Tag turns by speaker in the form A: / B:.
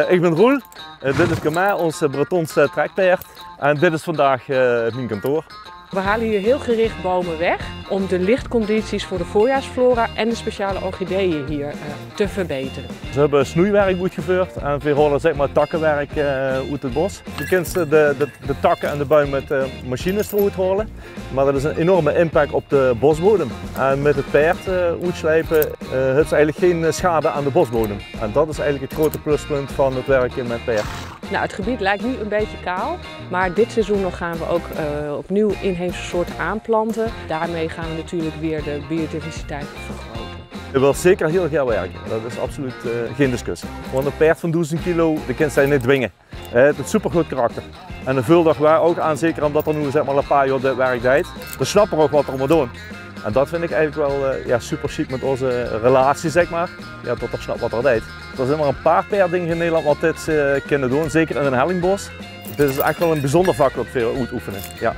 A: Ik ben Roel, dit is Camille, ons Bretonse trekpaard. En dit is vandaag mijn kantoor.
B: We halen hier heel gericht bomen weg om de lichtcondities voor de voorjaarsflora en de speciale orchideeën hier te verbeteren.
A: Ze hebben snoeiwerk uitgevoerd en we halen zeg maar takkenwerk uit het bos. Je kunt de takken en de boom met machines eruit halen, maar dat is een enorme impact op de bosbodem. En met het paard uitslijpen heeft ze eigenlijk geen schade aan de bosbodem. En dat is eigenlijk het grote pluspunt van het werken met paard.
B: Nou, het gebied lijkt nu een beetje kaal, maar dit seizoen nog gaan we ook opnieuw inheemse soorten aanplanten. Daarmee gaan we natuurlijk weer de biodiversiteit vergroten.
A: Je wilt zeker heel graag werken, dat is absoluut geen discussie. Want een paard van 1000 kilo, dat kan je niet dwingen. Het heeft supergoed karakter. En een vuldag waar ook aan, zeker omdat er nu zeg maar, een paar jaar dit werk deed. Dan snappen we ook wat er moet doen. En dat vind ik eigenlijk wel super chic met onze relatie, zeg maar. Ja, tot er snapt wat er deed. Er zijn maar een paar paardingen in Nederland wat dit kunnen doen, zeker in een hellingbos. Dit is echt wel een bijzonder vak wat veel uitoefenen. Ja.